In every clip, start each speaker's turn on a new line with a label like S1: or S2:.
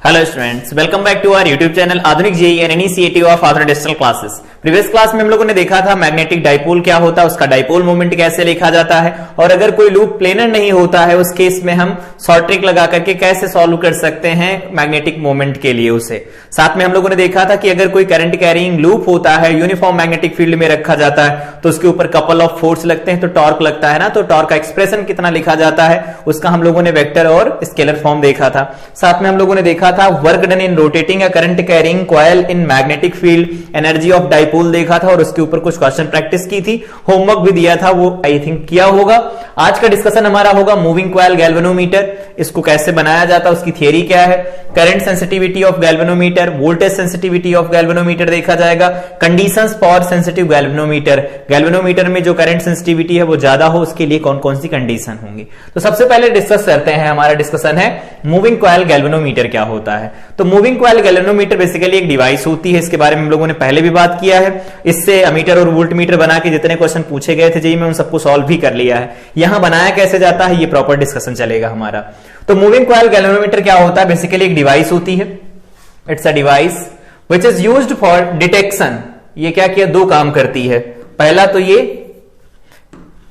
S1: Hello students, welcome back to our YouTube channel Adhunik JEE and initiative of Adhunik digital classes. Previous class में हम लोगों ने देखा था मैग्नेटिक डाइपोल क्या होता है, उसका डाइपोल मोमेंट कैसे लिखा जाता है, और अगर कोई लूप प्लेनर नहीं होता है उस केस में हम शॉर्ट ट्रिक लगा करके कैसे सॉल्व कर सकते हैं मैग्नेटिक मोमेंट के लिए। उसे साथ में हम लोगों ने देखा था कि अगर कोई करंट कैरिंग लूप होता है, यूनिफॉर्म मैग्नेटिक फील्ड में रखा जाता है, तो उसके ऊपर कपल ऑफ फोर्स लगते हैं तो टॉर्क लगता है ना। तो टॉर्क का एक्सप्रेशन कितना लिखा जाता है उसका हम लोगों ने वेक्टर और स्केलर फॉर्म देखा था। साथ में हम लोगों ने देखा था work done in rotating a current carrying coil in magnetic field, energy of dipole देखा था और उसके ऊपर कुछ क्वेश्चन प्रैक्टिस की थी, होमवर्क भी दिया था, वो आई थिंक किया होगा। आज का डिस्कशन हमारा होगा मूविंग कॉइल गैल्वेनोमीटर, इसको कैसे बनाया जाता है, उसकी थियरी क्या है, current sensitivity of galvanometer, voltage sensitivity of galvanometer देखा जाएगा, conditions for sensitive galvanometer, galvanometer में जो करंट सेंसिटिविटी है वो ज्यादा हो उसके लिए कौन कौन सी कंडीशन होंगी। तो सबसे पहले डिस्कस करते हैं, हमारा डिस्कशन है मूविंग कॉइल गैल्वेनोमीटर क्या होता है। तो मूविंग कॉइल गैल्वेनोमीटर बेसिकली एक डिवाइस होती है, इसके बारे में हम लोगों ने पहले भी बात किया है। इससे अमीटर और वोल्टमीटर बना के जितने क्वेश्चन पूछे गए थे जेईई में उन सबको सॉल्व भी कर लिया है। यहां बनाया कैसे जाता है ये प्रॉपर डिस्कशन चलेगा हमारा। तो मूविंग कॉइल गैल्वेनोमीटर क्या होता है, बेसिकली एक डिवाइस होती है, it's a device which is used for detection. ये क्या किया, दो काम करती है। पहला तो ये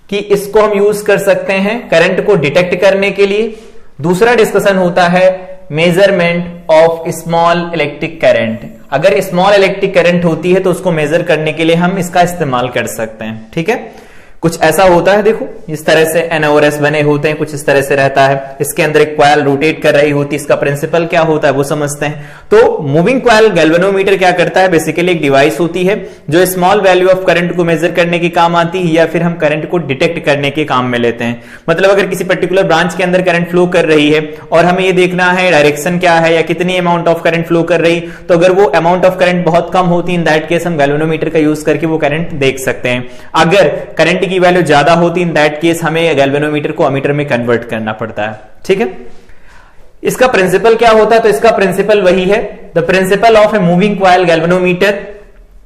S1: कि इसको हम यूज कर सकते हैं करंट को डिटेक्ट करने के लिए। दूसरा डिस्कशन होता है measurement of small electric current. अगर स्मॉल इलेक्ट्रिक करंट होती है तो उसको मेजर करने के लिए हम इसका इस्तेमाल कर सकते हैं। ठीक है, कुछ ऐसा होता है, देखो इस तरह से एनओआरएस बने होते हैं, कुछ इस तरह से रहता है, इसके अंदर एक कॉइल रोटेट कर रही होती है, इसका प्रिंसिपल क्या होता है वो समझते हैं। तो मूविंग कॉइल गैल्वेनोमीटर क्या करता है, बेसिकली एक डिवाइस होती है जो स्मॉल वैल्यू ऑफ करंट को मेजर करने के काम आती है या फिर हम करंट को डिटेक्ट करने के काम में लेते हैं। मतलब अगर किसी पर्टिकुलर ब्रांच के अंदर करंट फ्लो कर रही है और हमें ये देखना है डायरेक्शन क्या है या कितनी अमाउंट ऑफ करंट फ्लो कर रही, तो अगर वो अमाउंट ऑफ करंट बहुत कम होती है इन दैट केस हम गैल्वेनोमीटर का यूज करके वो करंट देख सकते हैं। अगर करंट की वैल्यू ज्यादा होती इन दैट केस हमें गैल्वेनोमीटर को अमीटर में कन्वर्ट करना पड़ता है। ठीक है, इसका प्रिंसिपल क्या होता है, तो इसका प्रिंसिपल वही है, the principle of a moving coil galvanometer.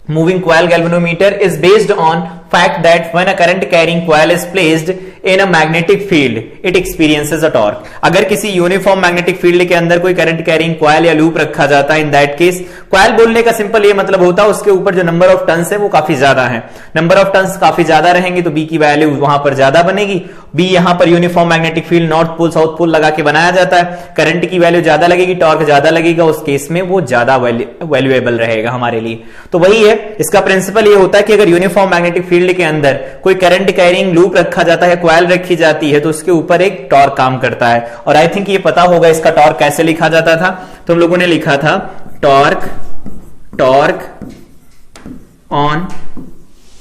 S1: Moving coil galvanometer is based on fact that when a current carrying coil is placed in a magnetic field, it experiences a torque. अगर किसी uniform magnetic field के अंदर कोई current carrying coil या loop रखा जाता है, in that case coil बोलने का सिंपल ये मतलब होता है उसके ऊपर जो नंबर ऑफ टर्न्स है वो काफी ज्यादा है। नंबर ऑफ टर्न्स काफी ज्यादा रहेंगे तो बी की वैल्यू वहां पर ज्यादा बनेगी। बी यहां पर uniform magnetic field north pole south pole लगा के बनाया जाता है, करंट की वैल्यू ज्यादा लगेगी, टॉर्क ज्यादा लगेगा, उस केस में वो ज्यादा वैल्यूएबल रहेगा हमारे लिए। तो वही है, इसका प्रिंसिपल ये होता है कि अगर यूनिफॉर्म मैग्नेटिक फील्ड के अंदर कोई करंट कैरिंग लूप रखा जाता है, कॉइल रखी जाती है, तो उसके ऊपर एक टॉर्क काम करता है। और आई थिंक ये पता होगा इसका टॉर्क कैसे लिखा जाता था, तो हम लोगों ने लिखा था torque on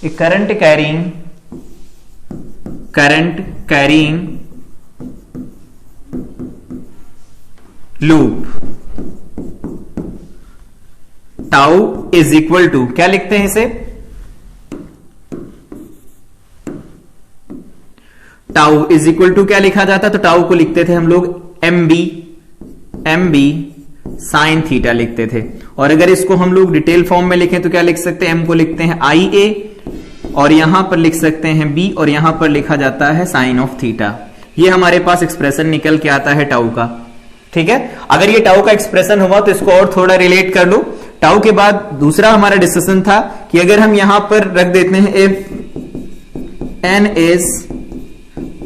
S1: a current carrying loop, tau is equal to, क्या लिखते हैं इसे, टाउ इज इक्वल टू क्या लिखा जाता, तो टाउ को लिखते थे हम लोग एम बी साइन थीटा लिखते थे। और अगर इसको हम लोग डिटेल फॉर्म में लिखें तो क्या लिख सकते हैं, एम को लिखते हैं आई ए और यहां पर लिख सकते हैं बी और यहां पर लिखा जाता है साइन ऑफ थीटा। ये हमारे पास एक्सप्रेशन निकल के आता है टाउ का। ठीक है, अगर ये टाउ का एक्सप्रेशन हुआ तो इसको और थोड़ा रिलेट कर लो। टाउ के बाद दूसरा हमारा डिस्कशन था कि अगर हम यहां पर रख देते हैं if N is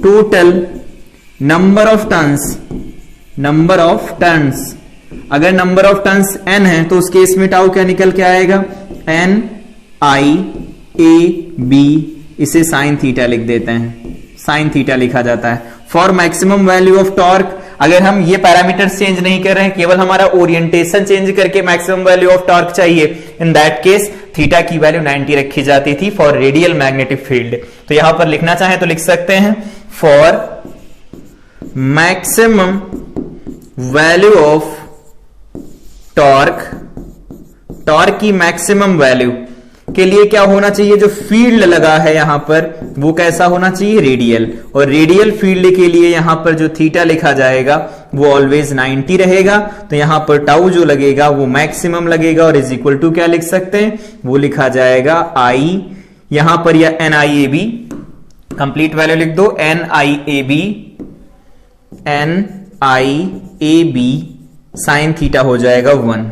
S1: total number of turns, अगर नंबर ऑफ टर्न्स n है तो उस केस में टाउ क्या निकल के आएगा, एन आई ए बी, इसे साइन थीटा लिख देते हैं, साइन थीटा लिखा जाता है। For maximum value of torque, अगर हम ये पैरामीटर्स चेंज नहीं कर रहे हैं, केवल हमारा ओरिएंटेशन चेंज करके मैक्सिमम वैल्यू ऑफ टॉर्क चाहिए, इन दैट केस थीटा की वैल्यू 90 रखी जाती थी फॉर रेडियल मैग्नेटिक फील्ड। तो यहां पर लिखना चाहें तो लिख सकते हैं for maximum value of torque की मैक्सिमम वैल्यू के लिए क्या होना चाहिए, जो फील्ड लगा है यहां पर वो कैसा होना चाहिए, रेडियल। और रेडियल फील्ड के लिए यहां पर जो थीटा लिखा जाएगा वो ऑलवेज 90 रहेगा। तो यहां पर टाउ जो लगेगा वो मैक्सिमम लगेगा और इज इक्वल टू क्या लिख सकते हैं, वो लिखा जाएगा आई, यहां पर या N I A B, complete value लिख दो, N I A B sine theta हो जाएगा 1।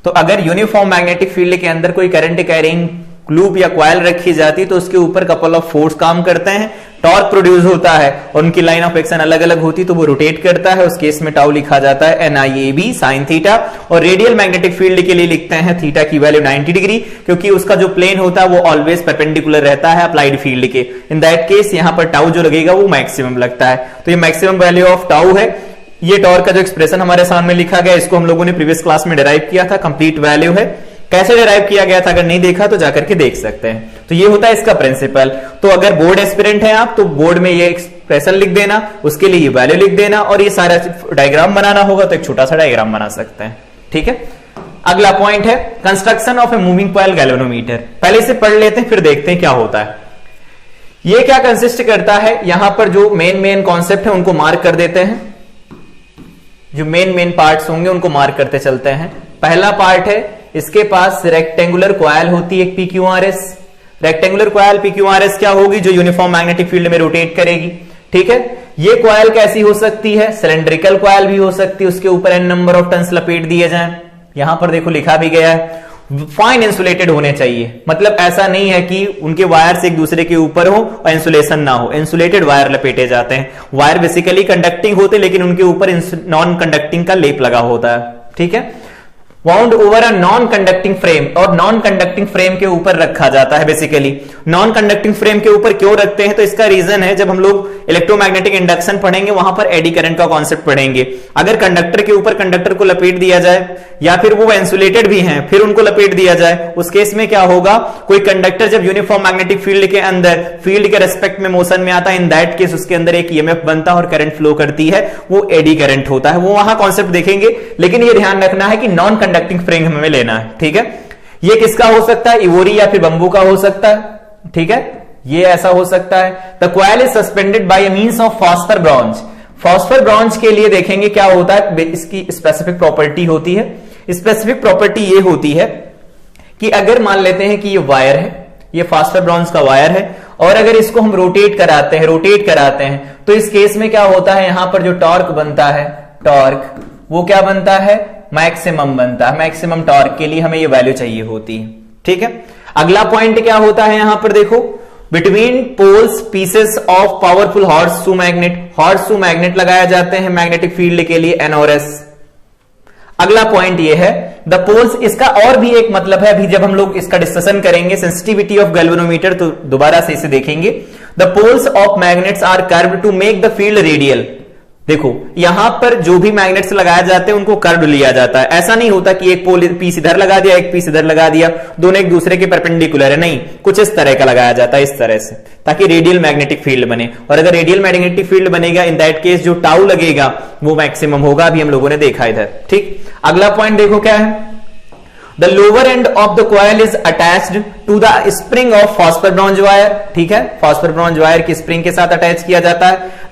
S1: तो अगर यूनिफॉर्म मैग्नेटिक फील्ड के अंदर कोई करंट कैरिंग लूप या क्वाइल रखी जाती तो उसके ऊपर कपल ऑफ फोर्स काम करते हैं, टॉर्क प्रोड्यूस होता है और उनकी लाइन ऑफ एक्शन अलग अलग होती तो वो रोटेट करता है। उस केस में टाउ लिखा जाता है NIAB साइन थीटा। और रेडियल मैग्नेटिक फील्ड के लिए लिखते हैं थीटा की वैल्यू 90 डिग्री, क्योंकि उसका जो प्लेन होता है वो ऑलवेज परपेंडिकुलर रहता है अप्लाइड फील्ड के। इन दैट केस यहां पर टाउ जो लगेगा वो मैक्सिमम लगता है। तो ये मैक्सिमम वैल्यू ऑफ टाउ है। ये टॉर्क का जो एक्सप्रेशन हमारे सामने लिखा गया इसको हम लोगों ने प्रीवियस क्लास में डिराइव किया था, कंप्लीट वैल्यू है। कैसे डिराइव किया गया था अगर नहीं देखा तो जाकर के देख सकते हैं। तो ये होता है इसका प्रिंसिपल। तो अगर बोर्ड एस्पिरेंट है आप तो बोर्ड में ये एक्सप्रेशन लिख देना, उसके लिए ये वैल्यू लिख देना और ये सारा डायग्राम बनाना होगा तो एक छोटा सा डायग्राम बना सकते हैं। ठीक है, अगला पॉइंट है construction of a moving coil galvanometer. पहले से पढ़ लेते हैं फिर देखते हैं क्या होता है। ये क्या कंसिस्ट करता है, यहां पर जो मेन कॉन्सेप्ट है उनको मार्क कर देते हैं। जो मेन पार्ट्स होंगे उनको मार्क करते चलते हैं। पहला पार्ट है इसके पास रेक्टेंगुलर कॉइल होती है एक PQRS। रेक्टेंगुलर कॉइल PQRS क्या होगी, जो यूनिफॉर्म मैग्नेटिक फील्ड में रोटेट करेगी। ठीक है, ये कॉइल कैसी हो सकती है, सिलेंड्रिकल कॉइल भी हो सकती है, उसके ऊपर n नंबर ऑफ टर्न्स लपेट दिए जाएं। यहां पर देखो लिखा भी गया है फाइन इंसुलेटेड होने चाहिए, मतलब ऐसा नहीं है कि उनके वायर्स एक दूसरे के ऊपर हो और इंसुलेशन ना हो। इंसुलेटेड वायर लपेटे जाते हैं। वायर बेसिकली कंडक्टिंग होते लेकिन उनके ऊपर नॉन कंडक्टिंग का लेप लगा होता है। ठीक है, wound over a non conducting frame, और नॉन कंडक्टिंग फ्रेम के ऊपर रखा जाता है। बेसिकली नॉन कंडक्टिंग फ्रेम के ऊपर क्यों रखते हैं, तो इसका रीजन है जब हम लोग इलेक्ट्रोमैग्नेटिक इंडक्शन पढ़ेंगे वहां पर एडी करंट का कॉन्सेप्ट पढ़ेंगे। अगर कंडक्टर के ऊपर कंडक्टर को लपेट दिया जाए या फिर वो इंसुलेटेड भी हैं फिर उनको लपेट दिया जाए, उस केस में क्या होगा, कोई कंडक्टर जब यूनिफॉर्म मैग्नेटिक फील्ड के अंदर फील्ड के रेस्पेक्ट में मोशन में आता है, इन दैट केस उसके अंदर एक EMF बनता है और करंट फ्लो करती है, वो एडी करंट होता है। वो वहां कॉन्सेप्ट देखेंगे, लेकिन ये ध्यान रखना है कि नॉन कंडक्टिंग फ्रेम हमें लेना है। ठीक है, ये किसका हो सकता है, इवोरी या फिर बंबू का हो सकता है। ठीक है, ये ऐसा हो सकता है। The coil is suspended bye a means of phosphor bronze. Phosphor bronze के लिए देखेंगे क्या होता है, इसकी स्पेसिफिक प्रॉपर्टी होती है। स्पेसिफिक प्रॉपर्टी ये होती है कि अगर मान लेते हैं कि ये वायर है, ये फॉस्फर ब्रॉन्ज का वायर है, और अगर इसको हम रोटेट कराते हैं तो इस केस में क्या होता है, यहां पर जो टॉर्क बनता है, टॉर्क वो क्या बनता है, मैक्सिमम बनता है। मैक्सिमम टॉर्क के लिए हमें ये वैल्यू चाहिए होती है। ठीक है, अगला पॉइंट क्या होता है, यहां पर देखो between poles pieces of powerful horseshoe magnet लगाया जाते हैं मैग्नेटिक फील्ड के लिए N और S। अगला पॉइंट ये है द पोल्स, इसका और भी एक मतलब है, अभी जब हम लोग इसका डिस्कशन करेंगे सेंसिटिविटी ऑफ गैल्वेनोमीटर तो दोबारा से इसे देखेंगे। The poles of magnets are curved to make the field radial. देखो यहां पर जो भी मैग्नेट्स लगाए जाते हैं उनको कर्व लिया जाता है। ऐसा नहीं होता कि एक पोल पीस इधर लगा दिया एक पीस इधर लगा दिया, दोनों एक दूसरे के परपेंडिकुलर है, नहीं, कुछ इस तरह का लगाया जाता है, इस तरह से, ताकि रेडियल मैग्नेटिक फील्ड बने। और अगर रेडियल मैग्नेटिक फील्ड बनेगा इन दैट केस जो टाउ लगेगा वो मैक्सिमम होगा, अभी हम लोगों ने देखा इधर। ठीक, अगला पॉइंट देखो क्या है, the lower end of the coil is attached to the spring of phosphor bronze wire. ठीक है, फॉस्फर ब्रॉन्ज वायर की स्प्रिंग के साथ अटैच किया जाता है।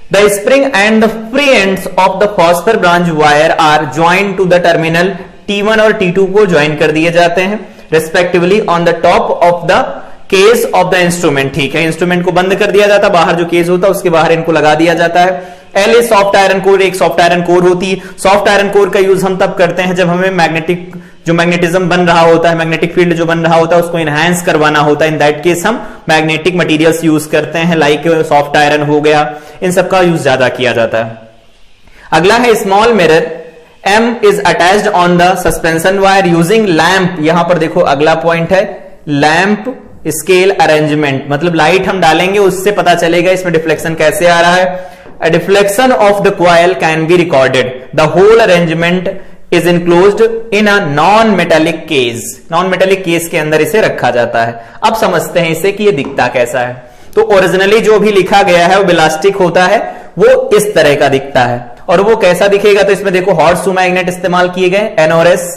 S1: The spring and the free ends of the phosphor branch wire are joined to the terminal T1 और T2 को ज्वाइन कर दिए जाते हैं respectively on the top of the case of the instrument। ठीक है, इंस्ट्रूमेंट को बंद कर दिया जाता है, बाहर जो केस होता है उसके बाहर इनको लगा दिया जाता है। L is soft iron core, एक सॉफ्ट आयरन कोर होती है। सॉफ्ट आयरन कोर का यूज हम तब करते हैं जब हमें मैग्नेटिज्म बन रहा होता है, मैग्नेटिक फील्ड जो बन रहा होता है उसको इनहैंस करवाना होता है। इन दैट केस हम मैग्नेटिक मटेरियल्स यूज करते हैं, लाइक सॉफ्ट आयरन हो गया, इन सब का यूज ज्यादा किया जाता है। अगला है small mirror M is attached on the suspension wire using lamp. यहां पर देखो अगला पॉइंट है लैंप स्केल अरेंजमेंट, मतलब लाइट हम डालेंगे उससे पता चलेगा इसमें डिफ्लेक्शन कैसे आ रहा है। A deflection of the coil can be recorded. The whole arrangement is enclosed in a non-metallic case. Non-metallic case के अंदर इसे रखा जाता है। अब समझते हैं इसे कि ये दिखता कैसा है। तो ओरिजिनली जो भी लिखा गया है वो बिलास्टिक होता है, वो इस तरह का दिखता है। और वो कैसा दिखेगा, तो इसमें देखो हॉर्सशू मैग्नेट इस्तेमाल किए गए N और S,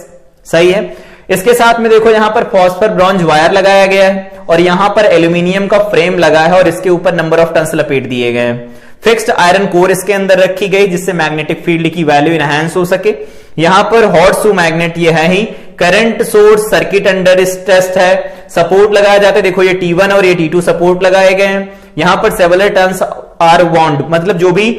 S1: सही है। इसके साथ में देखो यहां पर फॉस्फर ब्रॉन्ज वायर लगाया गया है और यहां पर एल्यूमिनियम का फ्रेम लगा है और इसके ऊपर नंबर ऑफ टन्स लपेट दिए गए हैं। फिक्स्ड आयरन कोर इसके अंदर रखी गई जिससे मैग्नेटिक फील्ड की वैल्यू इनहैंस हो सके। यहां पर हॉर्सशू मैग्नेट ये है ही, current source circuit under test है, सपोर्ट लगाया जाता है। देखो ये T1 और ये T2 सपोर्ट लगाए गए हैं। यहां पर सेवरल टर्न्स आर वाउंड, मतलब जो भी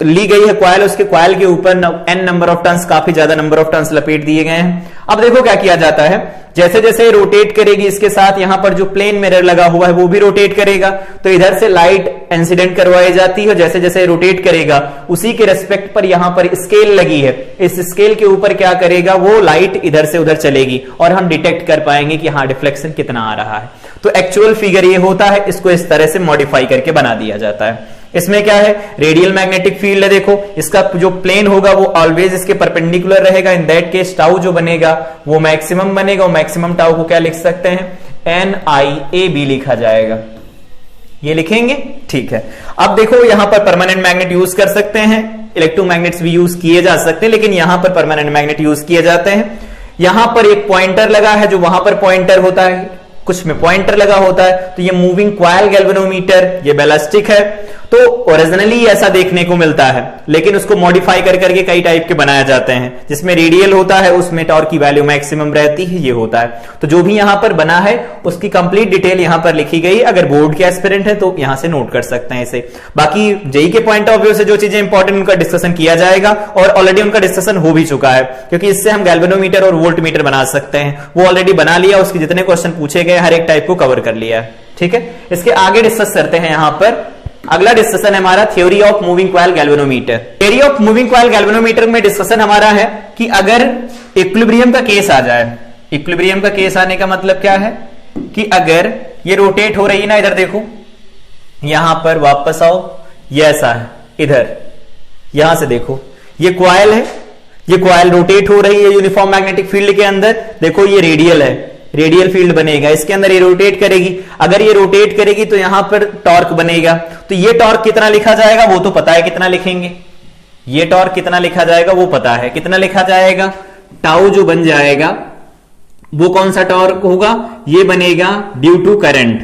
S1: ली गई है क्वाइल, उसके क्वाइल के ऊपर n नंबर ऑफ टर्न्स, काफी ज्यादा नंबर ऑफ टर्न्स लपेट दिए गए हैं। अब देखो क्या किया जाता है, जैसे जैसे रोटेट करेगी इसके साथ यहां पर जो प्लेन मिरर लगा हुआ है वो भी रोटेट करेगा, तो इधर से लाइट इंसिडेंट करवाई जाती है। जैसे जैसे रोटेट करेगा उसी के रेस्पेक्ट पर यहां पर स्केल लगी है, इस स्केल के ऊपर क्या करेगा, वो लाइट इधर से उधर चलेगी और हम डिटेक्ट कर पाएंगे कि हाँ डिफ्लेक्शन कितना आ रहा है। तो एक्चुअल फिगर ये होता है, इसको इस तरह से मॉडिफाई करके बना दिया जाता है। इसमें क्या है, रेडियल मैग्नेटिक फील्ड है, देखो इसका जो प्लेन होगा वो ऑलवेज इसके परपेंडिकुलर रहेगा। इन दैट केस टाउ जो बनेगा वो मैक्सिमम बनेगा, और मैक्सिमम टाउ को क्या लिख सकते हैं, NIAB लिखा जाएगा, ये लिखेंगे, ठीक है। अब देखो यहां पर परमानेंट मैग्नेट यूज कर सकते हैं, इलेक्ट्रोमैग्नेट्स भी यूज किए जा सकते हैं, लेकिन यहां पर परमानेंट मैग्नेट यूज किए जाते हैं। यहां पर एक पॉइंटर लगा है, जो वहां पर पॉइंटर होता है, कुछ में पॉइंटर लगा होता है, तो ये मूविंग क्वाइल गैल्वेनोमीटर, ये बैलिस्टिक है। तो ओरिजिनली ऐसा देखने को मिलता है, लेकिन उसको मॉडिफाई कर करके कई टाइप के बनाए जाते हैं, जिसमें रेडियल होता है, उसमें टॉर्क की वैल्यू मैक्सिमम रहती है, ये होता है। तो जो भी यहां पर बना है उसकी कंप्लीट डिटेल यहां पर लिखी गई, अगर बोर्ड के एस्पिरेंट है तो यहां से नोट कर सकते हैं इसे। बाकी जेई के पॉइंट ऑफ व्यू से जो चीजें इंपॉर्टेंट उनका डिस्कशन किया जाएगा, और ऑलरेडी उनका डिस्कशन हो भी चुका है, क्योंकि इससे हम गैल्वेनोमीटर और वोल्ट मीटर बना सकते हैं, वो ऑलरेडी बना लिया, उसके जितने क्वेश्चन पूछे गए हर एक टाइप को कवर कर लिया है, ठीक है। इसके आगे डिस्कस करते हैं, यहां पर अगला डिस्कशन है हमारा theory of moving coil galvanometer. Theory of moving coil galvanometer में डिस्कशन हमारा है कि अगर इक्विलिब्रियम का केस आ जाए, इक्विलिब्रियम का केस आने का मतलब क्या है कि अगर ये रोटेट हो रही है ना, इधर देखो, यहां पर वापस आओ, ये ऐसा है, इधर यहां से देखो, ये कॉइल है, ये कॉइल रोटेट हो रही है यूनिफॉर्म मैग्नेटिक फील्ड के अंदर, देखो ये रेडियल है, रेडियल फील्ड बनेगा, इसके अंदर ये रोटेट करेगी। अगर ये रोटेट करेगी तो यहां पर टॉर्क बनेगा, तो ये टॉर्क कितना लिखा जाएगा वो तो पता है, कितना लिखेंगे, ये टॉर्क कितना लिखा जाएगा वो पता है, कितना लिखा जाएगा, टाउ जो बन जाएगा वो कौन सा टॉर्क होगा, ये बनेगा ड्यू टू करंट,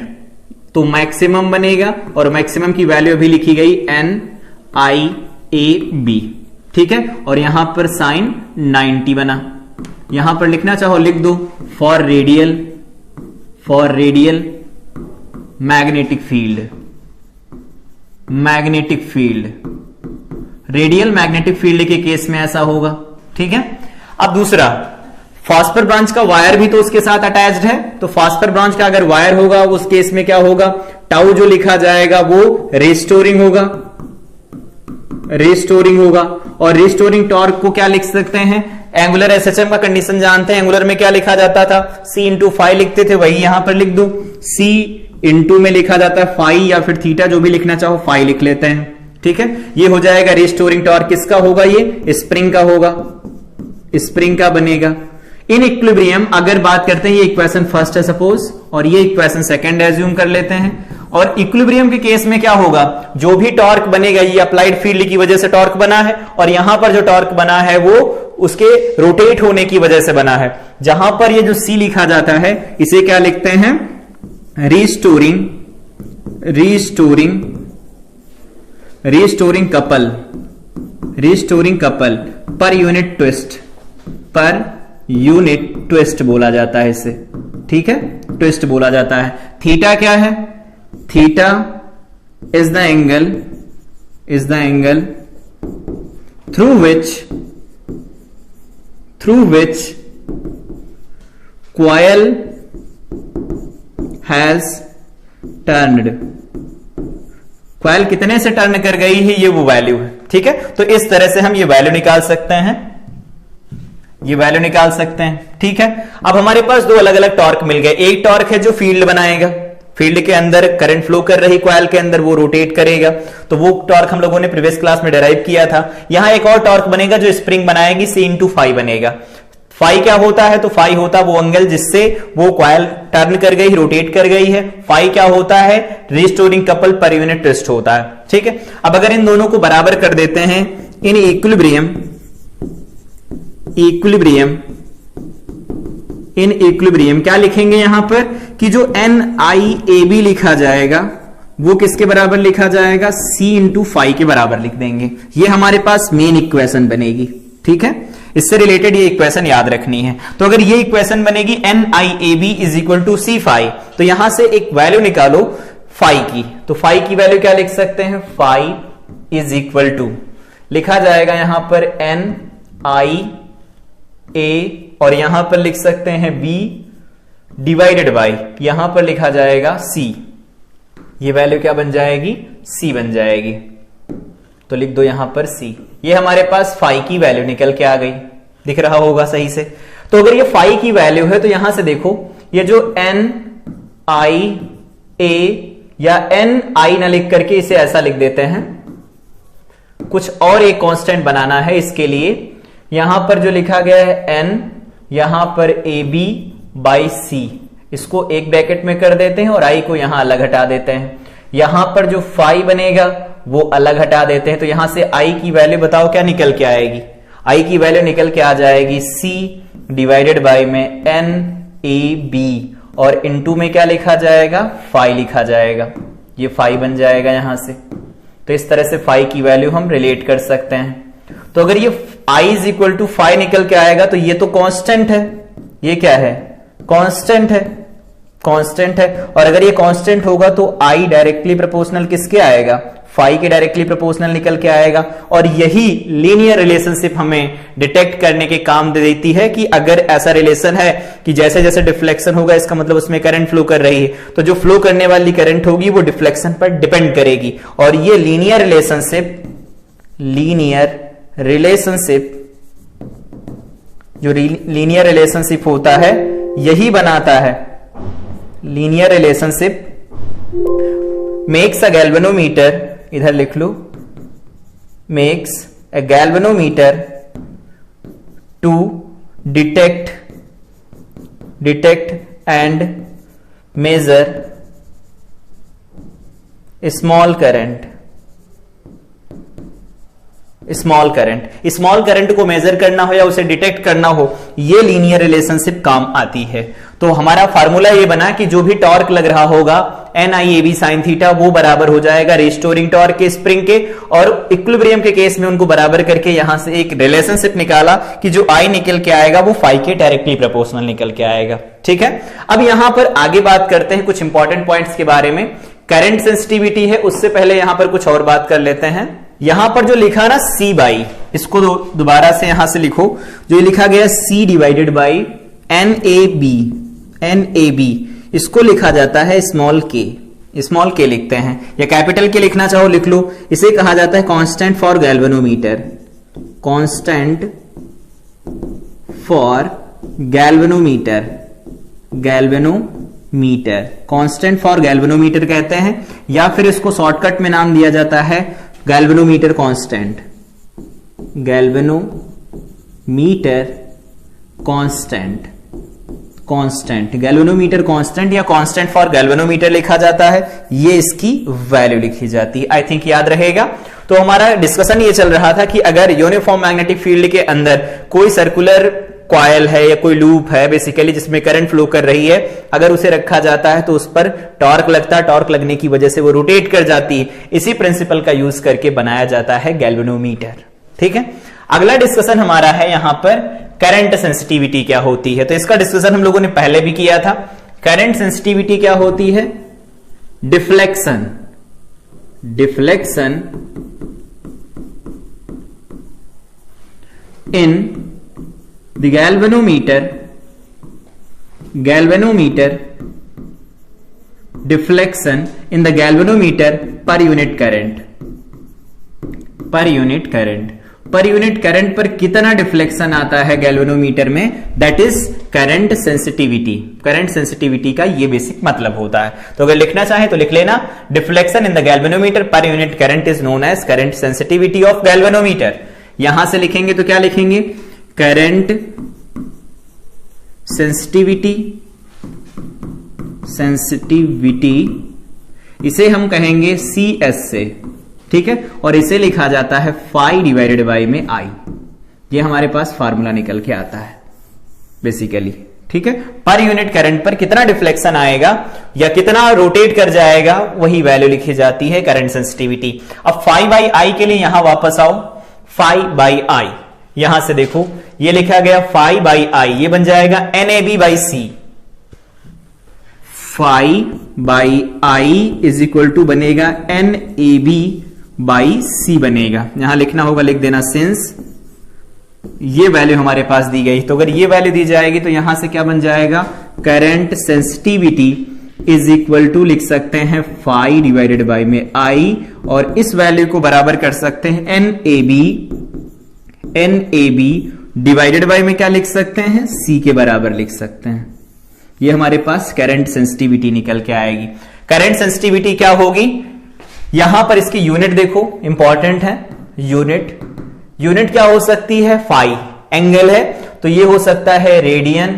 S1: तो मैक्सिमम बनेगा, और मैक्सिमम की वैल्यू भी लिखी गई NIAB, ठीक है। और यहां पर साइन 90 बना, यहां पर लिखना चाहो लिख दो, for radial magnetic field, magnetic field, radial magnetic field के केस में ऐसा होगा, ठीक है। अब दूसरा, फास्फर ब्रांच का वायर भी तो उसके साथ अटैच्ड है, तो फास्फर ब्रांच का अगर वायर होगा उस केस में क्या होगा, टाउ जो लिखा जाएगा वो रेस्टोरिंग होगा, रेस्टोरिंग होगा। और रेस्टोरिंग टॉर्क को क्या लिख सकते हैं, एंगुलर एसएचएम का कंडीशन जानते हैं, एंगुलर में क्या लिखा जाता था, C/φ लिखते थे, वही यहां पर लिख दो, C में लिखा जाता है फाई, या फिर थीटा, जो भी लिखना चाहो फाई लिख लेते हैं, ठीक है। ये हो जाएगा रेस्टोरिंग टॉर्क, किसका होगा, ये स्प्रिंग का होगा, स्प्रिंग का बनेगा। इन इक्विलिब्रियम अगर बात करते हैं, ये इक्वेशन फर्स्ट है सपोज, और ये इक्वेशन सेकंड एज्यूम कर लेते हैं, और इक्विलिब्रियम के केस में क्या होगा, जो भी टॉर्क बनेगा ये अप्लाइड फील्ड की वजह से टॉर्क बना है, और यहां पर जो टॉर्क बना है वो उसके रोटेट होने की वजह से बना है। जहां पर ये जो C लिखा जाता है इसे क्या लिखते हैं, restoring couple per unit twist बोला जाता है इसे, ठीक है, ट्विस्ट बोला जाता है। थीटा क्या है, theta is the angle through which coil has turned, coil कितने से टर्न कर गई है ये वो वैल्यू है, ठीक है। तो इस तरह से हम ये वैल्यू निकाल सकते हैं, ये वैल्यू निकाल सकते हैं, ठीक है। अब हमारे पास दो अलग अलग टॉर्क मिल गए, एक टॉर्क है जो फील्ड बनाएगा, फील्ड के अंदर करंट फ्लो कर रही कॉइल के अंदर वो रोटेट करेगा, तो वो टॉर्क हम लोगों ने प्रीवियस क्लास में डिराइव किया था। यहां एक और टॉर्क बनेगा जो स्प्रिंग बनाएगी, C/φ बनेगा। फाई क्या होता है, तो फाई होता है वो एंगल जिससे वो कॉइल टर्न कर गई, रोटेट कर गई है। फाई क्या होता है, restoring couple per unit twist होता है, ठीक है। अब अगर इन दोनों को बराबर कर देते हैं, इन इक्विलिब्रियम क्या लिखेंगे यहां पर कि जो NIAB लिखा जाएगा वो किसके बराबर लिखा जाएगा, C/φ के बराबर लिख देंगे। ये हमारे पास मेन इक्वेशन बनेगी, ठीक है। इससे रिलेटेड ये इक्वेशन याद रखनी है। तो अगर ये इक्वेशन बनेगी NIAB = C/φ, तो यहां से एक वैल्यू निकालो फाई की, तो फाई की वैल्यू क्या लिख सकते हैं, फाई इज इक्वल टू लिखा जाएगा यहां पर NIA और यहां पर लिख सकते हैं B डिवाइडेड बाई, यहां पर लिखा जाएगा C। ये वैल्यू क्या बन जाएगी? C बन जाएगी। तो लिख दो यहां पर C। ये हमारे पास फाई की वैल्यू निकल के आ गई, दिख रहा होगा सही से। तो अगर ये फाई की वैल्यू है तो यहां से देखो ये जो NIA या NI ना लिख करके इसे ऐसा लिख देते हैं, कुछ और एक कांस्टेंट बनाना है। इसके लिए यहां पर जो लिखा गया है N, यहां पर AB बाई C, इसको एक ब्रैकेट में कर देते हैं और I को यहां अलग हटा देते हैं। यहां पर जो फाई बनेगा वो अलग हटा देते हैं। तो यहां से I की वैल्यू बताओ क्या निकल के आएगी? I की वैल्यू निकल के आ जाएगी C डिवाइडेड बाई में NAB और इनटू में क्या लिखा जाएगा? फाई लिखा जाएगा। ये फाई बन जाएगा यहां से। तो इस तरह से फाई की वैल्यू हम रिलेट कर सकते हैं। तो अगर ये I is equal to phi निकल के आएगा तो ये तो कांस्टेंट है, ये क्या है? कांस्टेंट है, कांस्टेंट है। और अगर ये कांस्टेंट होगा तो I डायरेक्टली प्रोपोर्शनल किसके आएगा? फाई के डायरेक्टली प्रोपोर्शनल निकल के आएगा। और यही लीनियर रिलेशनशिप हमें डिटेक्ट करने के काम दे देती है कि अगर ऐसा रिलेशन है कि जैसे जैसे डिफ्लेक्शन होगा इसका मतलब उसमें करंट फ्लो कर रही है, तो जो फ्लो करने वाली करंट होगी वो डिफ्लेक्शन पर डिपेंड करेगी। और ये लीनियर रिलेशनशिप जो लीनियर रिलेशनशिप होता है यही बनाता है, linear relationship makes a galvanometer, इधर लिख लो, makes a galvanometer to detect and measure small current. Small current को मेजर करना हो या उसे डिटेक्ट करना हो, ये लीनियर रिलेशनशिप काम आती है। तो हमारा फार्मूला ये बना कि जो भी टॉर्क लग रहा होगा NIAB sin थीटा वो बराबर हो जाएगा रिस्टोरिंग टॉर्क के स्प्रिंग के, और इक्विलिब्रियम के केस में उनको बराबर करके यहां से एक रिलेशनशिप निकाला कि जो I निकल के आएगा वो फाई के डायरेक्टली प्रोपोर्शनल निकल के आएगा। ठीक है, अब यहां पर आगे बात करते हैं कुछ इंपॉर्टेंट पॉइंट्स के बारे में। करंट सेंसिटिविटी है, उससे पहले यहां पर कुछ और बात कर लेते हैं। यहां पर जो लिखा ना C बाई, इसको दोबारा से यहां से लिखो, जो लिखा गया C डिवाइडेड बाई NAB, इसको लिखा जाता है स्मॉल के लिखते हैं, या कैपिटल के लिखना चाहो लिख लो। इसे कहा जाता है constant for galvanometer, constant for galvanometer constant for galvanometer कहते हैं, या फिर इसको शॉर्टकट में नाम दिया जाता है गैल्वेनोमीटर कांस्टेंट, गैल्वेनोमीटर कांस्टेंट या कांस्टेंट फॉर गैल्वेनोमीटर लिखा जाता है। ये इसकी वैल्यू लिखी जाती है। आई थिंक याद रहेगा। तो हमारा डिस्कशन ये चल रहा था कि अगर यूनिफॉर्म मैग्नेटिक फील्ड के अंदर कोई सर्कुलर कॉइल है या कोई लूप है बेसिकली जिसमें करंट फ्लो कर रही है, अगर उसे रखा जाता है तो उस पर टॉर्क लगता है, टॉर्क लगने की वजह से वो रोटेट कर जाती है। इसी प्रिंसिपल का यूज करके बनाया जाता है गैल्वेनोमीटर। ठीक है, अगला डिस्कशन हमारा है यहां पर करंट सेंसिटिविटी क्या होती है। तो इसका डिस्कशन हम लोगों ने पहले भी किया था। करंट सेंसिटिविटी क्या होती है? Deflection in the galvanometer deflection in the galvanometer per unit current पर कितना डिफ्लेक्शन आता है गैल्वेनोमीटर में, दैट इज करंट सेंसिटिविटी का ये बेसिक मतलब होता है। तो अगर लिखना चाहे तो लिख लेना, deflection in the galvanometer per unit current is known as current sensitivity of galvanometer. यहां से लिखेंगे तो क्या लिखेंगे? करंट सेंसिटिविटी, इसे हम कहेंगे CS से। ठीक है, और इसे लिखा जाता है फाई डिवाइडेड बाई में I। ये हमारे पास फार्मूला निकल के आता है बेसिकली। ठीक है, पर यूनिट करंट पर कितना डिफ्लेक्शन आएगा या कितना रोटेट कर जाएगा वही वैल्यू लिखी जाती है करंट सेंसिटिविटी। अब फाई बाई I के लिए यहां वापस आओ, फाई बाई I, यहां से देखो ये लिखा गया फाई बाई I, ये बन जाएगा NAB by C। Phi by I is equal to बनेगा NAB बाई सी बनेगा। यहां लिखना होगा, लिख देना सिंस ये वैल्यू हमारे पास दी गई, तो अगर ये वैल्यू दी जाएगी तो यहां से क्या बन जाएगा, current sensitivity is equal to लिख सकते हैं फाई डिवाइडेड बाई में आई, और इस वैल्यू को बराबर कर सकते हैं N A B divided by में क्या लिख सकते हैं, सी के बराबर लिख सकते हैं। ये हमारे पास करंट सेंसिटिविटी निकल के आएगी। करंट सेंसिटिविटी क्या होगी, यहां पर इसकी यूनिट देखो, इंपॉर्टेंट है यूनिट क्या हो सकती है, फाई एंगल है तो ये हो सकता है रेडियन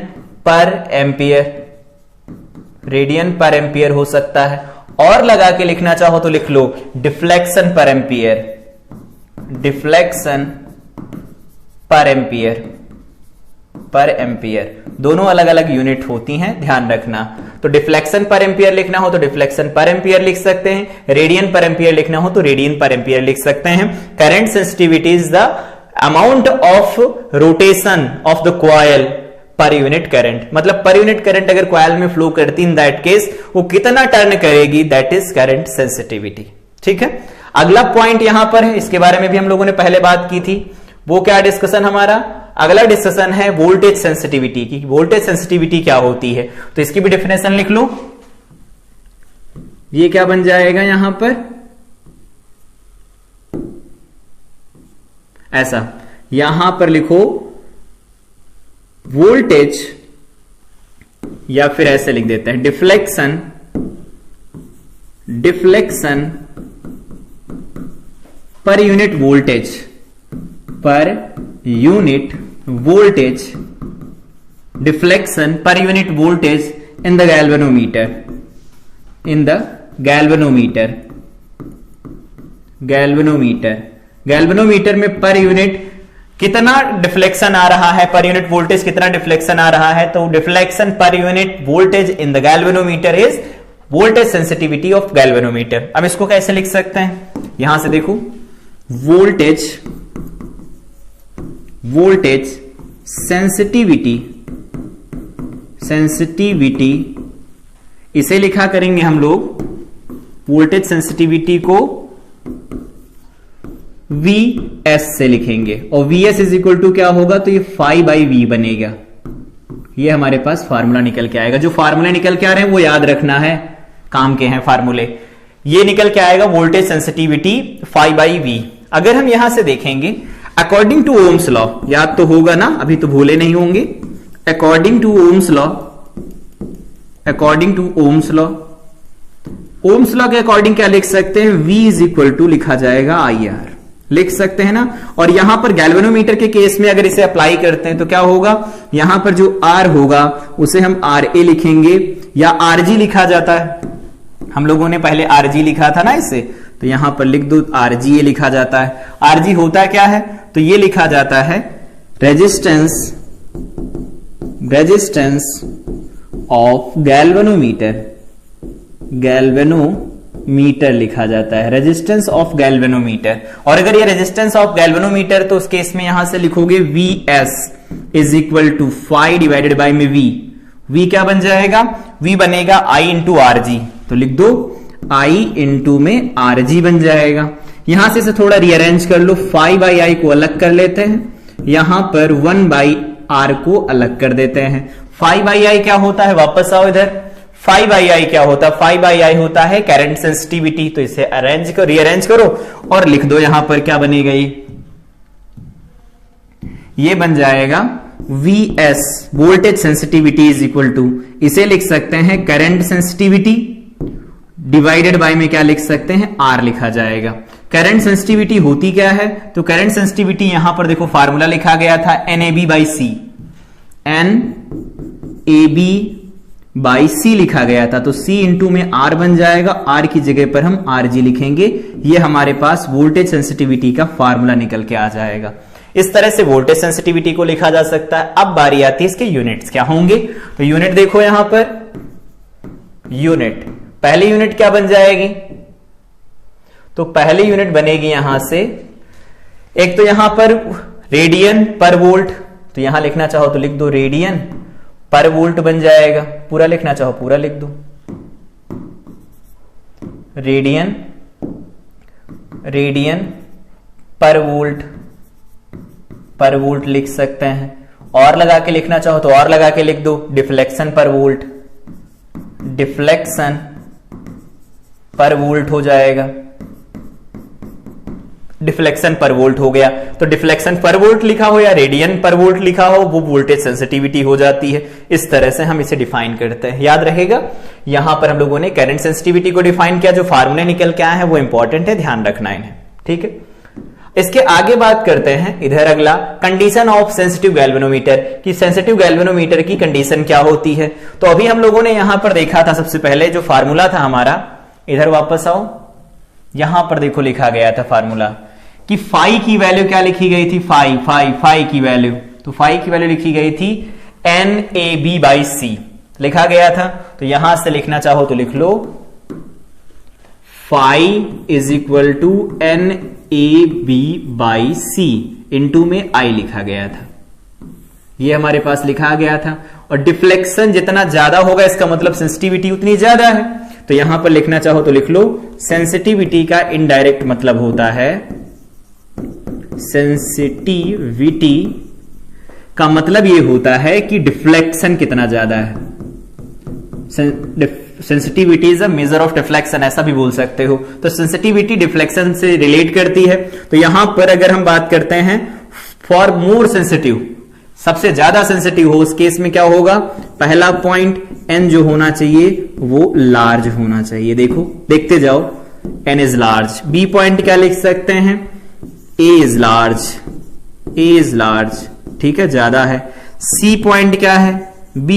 S1: पर एम्पियर हो सकता है, और लगा के लिखना चाहो तो लिख लो डिफ्लेक्शन पर एम्पियर दोनों अलग अलग यूनिट होती हैं, ध्यान रखना। तो डिफ्लेक्शन पर एम्पियर लिखना हो तो डिफ्लेक्शन पर एम्पियर लिख सकते हैं, रेडियन पर एम्पियर लिखना हो तो रेडियन पर एम्पियर लिख सकते हैं। Current sensitivity is the amount of rotation of the coil पर यूनिट करंट, मतलब पर यूनिट करंट अगर कॉइल में फ्लो करती इन दैट केस वो कितना टर्न करेगी, दैट इज करंट सेंसिटिविटी। ठीक है, अगला पॉइंट यहां पर है, इसके बारे में भी हम लोगों ने पहले बात की थी। वो क्या डिस्कशन हमारा अगला डिस्कशन है वोल्टेज सेंसिटिविटी की। वोल्टेज सेंसिटिविटी क्या होती है, तो इसकी भी डेफिनेशन लिख लो। ये क्या बन जाएगा यहां पर, ऐसा यहां पर लिखो वोल्टेज, या फिर ऐसे लिख देते हैं deflection per unit voltage deflection per unit voltage in the galvanometer में पर यूनिट कितना डिफ्लेक्शन आ रहा है, पर यूनिट वोल्टेज कितना डिफ्लेक्शन आ रहा है, तो deflection per unit voltage in the galvanometer is voltage sensitivity of galvanometer. अब इसको कैसे लिख सकते हैं, यहां से देखो वोल्टेज सेंसिटिविटी इसे लिखा करेंगे हम लोग, वोल्टेज सेंसिटिविटी को Vs से लिखेंगे, और Vs इज इक्वल टू क्या होगा, तो ये फाई बाई वी बनेगा। ये हमारे पास फार्मूला निकल के आएगा। जो फार्मूले निकल के आ रहे हैं वो याद रखना है, काम के हैं फार्मूले। ये निकल के आएगा voltage sensitivity phi by V. अगर हम यहां से देखेंगे अकॉर्डिंग टू ओम्स लॉ, याद तो होगा ना, अभी तो भूले नहीं होंगे। अकॉर्डिंग टू ओम्स लॉ के अकॉर्डिंग क्या लिख सकते हैं, V इज इक्वल टू लिखा जाएगा IR, लिख सकते हैं ना। और यहां पर गैल्वेनोमीटर के केस में अगर इसे अप्लाई करते हैं तो क्या होगा, यहां पर जो R होगा उसे हम RA लिखेंगे, या RG लिखा जाता है, हम लोगों ने पहले RG लिखा था ना इसे, तो यहां पर लिख दो RGA लिखा जाता है। RG होता क्या है, तो ये लिखा जाता है रेजिस्टेंस ऑफ गैल्वेनोमीटर लिखा जाता है, रेजिस्टेंस ऑफ गैल्वेनोमीटर। और अगर ये रेजिस्टेंस ऑफ गैल्वेनोमीटर, तो उस केस में यहां से लिखोगे Vs is equal to phi divided by में V क्या बन जाएगा, V बनेगा I इंटू RG, तो लिख दो I इंटू में RG बन जाएगा। यहां से इसे थोड़ा रीअरेंज कर लो, फाई बाई आई को अलग कर लेते हैं, यहां पर 1 बाई आर को अलग कर देते हैं। फाई बाई आई क्या होता है, वापस आओ इधर, फाई बाई आई क्या होता है, फाई बाई आई होता है करंट सेंसिटिविटी। तो इसे रीअरेंज करो और लिख दो, यहां पर क्या बनेगा, ये बन जाएगा Vs voltage sensitivity is equal to, इसे लिख सकते हैं करंट सेंसिटिविटी डिवाइडेड बाय में क्या लिख सकते हैं, R लिखा जाएगा। करंट सेंसिटिविटी होती क्या है, तो करंट सेंसिटिविटी यहां पर देखो फार्मूला लिखा गया था NAB by C, NAB by C लिखा गया था, तो C इंटू में R बन जाएगा, R की जगह पर हम RG लिखेंगे। ये हमारे पास वोल्टेज सेंसिटिविटी का फार्मूला निकल के आ जाएगा। इस तरह से वोल्टेज सेंसिटिविटी को लिखा जा सकता है। अब बारी आती है इसके यूनिट्स क्या होंगे, तो यूनिट देखो यहां पर, यूनिट पहली यूनिट क्या बन जाएगी, तो पहली यूनिट बनेगी यहां से, एक तो यहां पर रेडियन पर वोल्ट, तो यहां लिखना चाहो तो लिख दो रेडियन पर वोल्ट बन जाएगा, पूरा लिखना चाहो पूरा लिख दो, रेडियन पर वोल्ट लिख सकते हैं, और लगा के लिखना चाहो तो और लगा के लिख दो, डिफ्लेक्शन पर वोल्ट हो जाएगा, डिफ्लेक्शन पर वोल्ट हो गया। तो डिफ्लेक्शन पर वोल्ट लिखा हो या रेडियन पर वोल्ट लिखा हो वो वोल्टेज सेंसिटिविटी हो जाती है। इस तरह से हम इसे डिफाइन करते हैं, याद रहेगा। यहां पर हम लोगों ने करंट सेंसिटिविटी को डिफाइन किया, जो फार्मूले निकल के आए हैं वो इंपॉर्टेंट है, ध्यान रखना इन्हें, ठीक है। इसके आगे बात करते हैं, इधर अगला कंडीशन ऑफ सेंसिटिव गैल्वेनोमीटर, कि सेंसिटिव गैल्वेनोमीटर की कंडीशन क्या होती है। तो अभी हम लोगों ने यहां पर देखा था, सबसे पहले जो फार्मूला था हमारा, इधर वापस आओ, यहां पर देखो लिखा गया था फार्मूला कि फाई की वैल्यू क्या लिखी गई थी, फाई की वैल्यू, तो फाई की वैल्यू लिखी गई थी NAB/C लिखा गया था। तो यहां से लिखना चाहो तो लिख लो, phi is equal to NAB/C, into में I लिखा गया था, ये हमारे पास लिखा गया था। और डिफ्लेक्शन जितना ज्यादा होगा इसका मतलब सेंसिटिविटी उतनी ज्यादा है। तो यहां पर लिखना चाहो तो लिख लो, सेंसिटिविटी का इनडायरेक्ट मतलब होता है, सेंसिटिविटी का मतलब ये होता है कि डिफ्लेक्शन कितना ज्यादा है। Sensitivity is a measure of deflection, ऐसा भी बोल सकते हो। तो सेंसिटिविटी डिफ्लेक्शन से रिलेट करती है। तो यहां पर अगर हम बात करते हैं फॉर मोर सेंसिटिव, सबसे ज्यादा सेंसिटिव हो, उस केस में क्या होगा, पहला पॉइंट N जो होना चाहिए वो लार्ज होना चाहिए। देखो देखते जाओ, N is large. B point क्या लिख सकते हैं, A इज लार्ज, ठीक है, ज्यादा है। C पॉइंट क्या है, B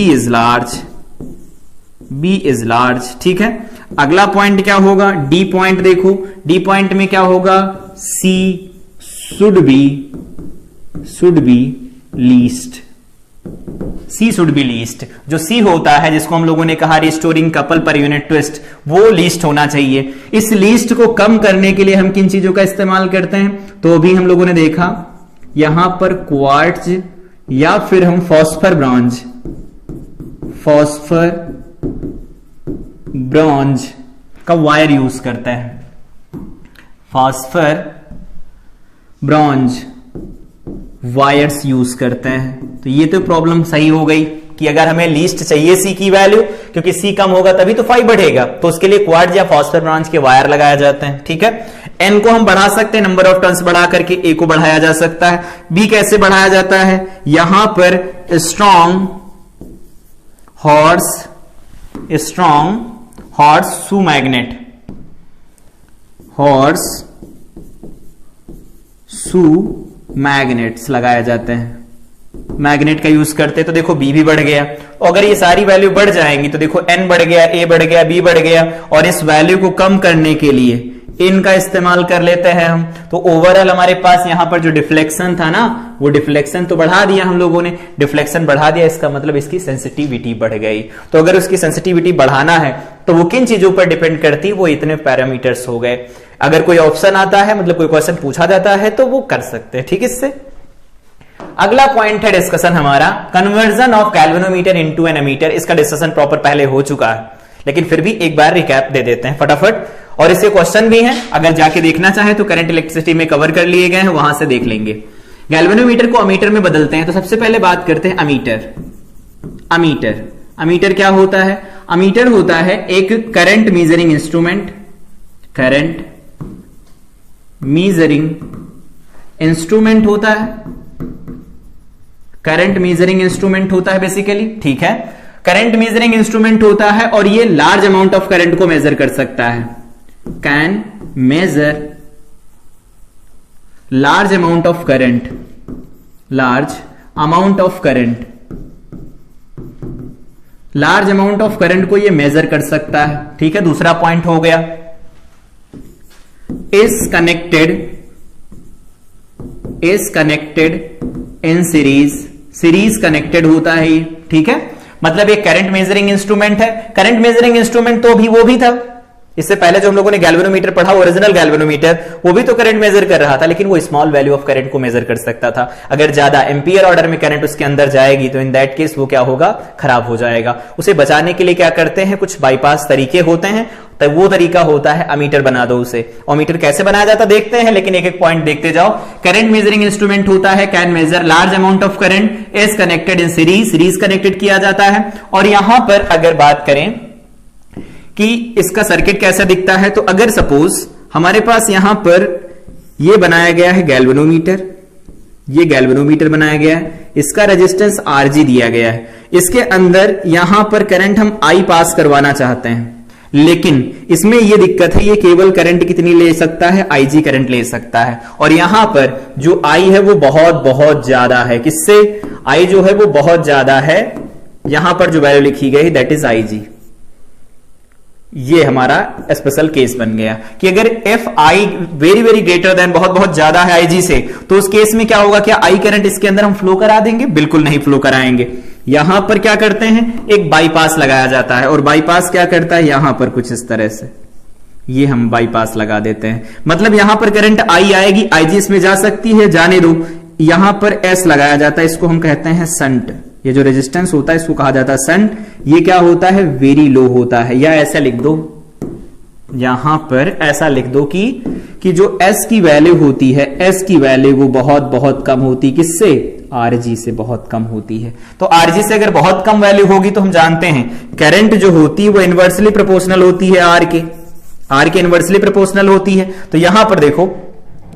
S1: इज लार्ज, ठीक है। अगला पॉइंट क्या होगा, D पॉइंट, देखो D पॉइंट में क्या होगा, C शुड बी लीस्ट। जो C होता है, जिसको हम लोगों ने कहा restoring couple per unit twist, वो लीस्ट होना चाहिए। इस लीस्ट को कम करने के लिए हम किन चीजों का इस्तेमाल करते हैं, तो अभी हम लोगों ने देखा यहां पर क्वार्ट्ज या फिर हम फॉस्फर ब्रॉन्ज का वायर यूज करते हैं, फॉस्फर ब्रॉन्ज वायर्स यूज करते हैं। तो ये तो प्रॉब्लम सही हो गई कि अगर हमें लीस्ट चाहिए C की वैल्यू, क्योंकि C कम होगा तभी तो फाई बढ़ेगा, तो उसके लिए क्वार्ट्ज या फॉस्फर ब्रॉन्ज के वायर लगाए जाते हैं, ठीक है। N को हम बढ़ा सकते हैं, नंबर ऑफ टर्न्स बढ़ा करके A को बढ़ाया जा सकता है। B कैसे बढ़ाया जाता है, यहां पर स्ट्रॉन्ग हॉर्स सू मैग्नेट्स लगाए जाते हैं, मैग्नेट का यूज करते हैं। तो देखो B भी बढ़ गया, और अगर ये सारी वैल्यू बढ़ जाएंगी तो देखो N बढ़ गया, A बढ़ गया, B बढ़ गया, और इस वैल्यू को कम करने के लिए इनका इस्तेमाल कर लेते हैं हम। तो ओवरऑल हमारे पास यहां पर जो डिफ्लेक्शन था ना, वो डिफ्लेक्शन तो बढ़ा दिया हम लोगों ने, डिफ्लेक्शन बढ़ा दिया, इसका मतलब इसकी सेंसिटिविटी बढ़ गई। तो अगर उसकी सेंसिटिविटी बढ़ाना है तो वो किन चीजों पर डिपेंड करती है, वो इतने पैरामीटर्स हो गए। अगर कोई ऑप्शन आता है, मतलब कोई क्वेश्चन पूछा जाता है, तो वो कर सकते हैं, ठीक। इससे अगला पॉइंट है डिस्कशन हमारा, conversion of galvanometer into an ammeter. इसका डिस्कशन प्रॉपर पहले हो चुका है, लेकिन फिर भी एक बार रिकैप दे देते हैं फटाफट। और इससे क्वेश्चन भी हैं, अगर जाके देखना चाहे तो करंट इलेक्ट्रिसिटी में कवर कर लिए गए हैं, वहां से देख लेंगे। गैल्वेनोमीटर को अमीटर में बदलते हैं। तो सबसे पहले बात करते हैं अमीटर क्या होता है, अमीटर होता है एक करंट मेजरिंग इंस्ट्रूमेंट होता है, करंट मेजरिंग इंस्ट्रूमेंट होता है बेसिकली, ठीक है। करंट मेजरिंग इंस्ट्रूमेंट होता है और ये लार्ज अमाउंट ऑफ करंट को मेजर कर सकता है, can measure large amount of current को ये मेजर कर सकता है, ठीक है। दूसरा पॉइंट हो गया, is connected in series connected होता है ये, ठीक है। मतलब ये करंट मेजरिंग इंस्ट्रूमेंट है। करंट मेजरिंग इंस्ट्रूमेंट तो वो भी था, इससे पहले जो हम लोगों ने गैल्वेनोमीटर पढ़ा, ओरिजिनल गैल्वेनोमीटर, वो भी तो करंट मेजर कर रहा था, लेकिन वो स्मॉल वैल्यू ऑफ करंट को मेजर कर सकता था। अगर ज्यादा एम्पियर ऑर्डर में करंट उसके अंदर जाएगी तो इन दैट केस वो क्या होगा, खराब हो जाएगा। उसे बचाने के लिए क्या करते हैं, कुछ बाईपास तरीके होते हैं, तो वो तरीका होता है अमीटर बना दो उसे। अमीटर कैसे बनाया जाता देखते हैं, लेकिन एक एक पॉइंट देखते जाओ। करंट मेजरिंग इंस्ट्रूमेंट होता है, can measure large amount of current, is connected in series connected किया जाता है। और यहां पर अगर बात करें कि इसका सर्किट कैसा दिखता है, तो अगर सपोज हमारे पास यहां पर ये बनाया गया है गैल्वेनोमीटर, ये गैल्वेनोमीटर बनाया गया है, इसका रेजिस्टेंस Rg दिया गया है, इसके अंदर यहां पर करंट हम I पास करवाना चाहते हैं, लेकिन इसमें यह दिक्कत है, ये केवल करंट कितनी ले सकता है, Ig करंट ले सकता है। और यहां पर जो I है वो बहुत बहुत ज्यादा है, किससे, I जो है वो बहुत ज्यादा है, यहां पर जो वैल्यू लिखी गई दैट इज Ig। ये हमारा स्पेशल केस बन गया कि अगर F I very very greater than बहुत बहुत ज्यादा है Ig से, तो उस केस में क्या होगा, क्या I करंट इसके अंदर हम फ्लो करा देंगे, बिल्कुल नहीं फ्लो कराएंगे। यहां पर क्या करते हैं, एक बाईपास लगाया जाता है, और बाईपास क्या करता है, यहां पर कुछ इस तरह से ये हम बाईपास लगा देते हैं, मतलब यहां पर करंट I आएगी, Ig इसमें जा सकती है, जाने दो। यहां पर S लगाया जाता है, इसको हम कहते हैं संट, ये जो रेजिस्टेंस होता है इसको कहा जाता है संट। ये क्या होता है, वेरी लो होता है, या ऐसा लिख दो, यहां पर ऐसा लिख दो कि जो S की वैल्यू होती है, S की वैल्यू वो बहुत बहुत कम होती, किससे, Rg से बहुत कम होती है। तो Rg से अगर बहुत कम वैल्यू होगी तो हम जानते हैं करंट जो होती है वो इनवर्सली प्रोपोर्शनल होती है R के इनवर्सली प्रोपोर्शनल होती है। तो यहां पर देखो,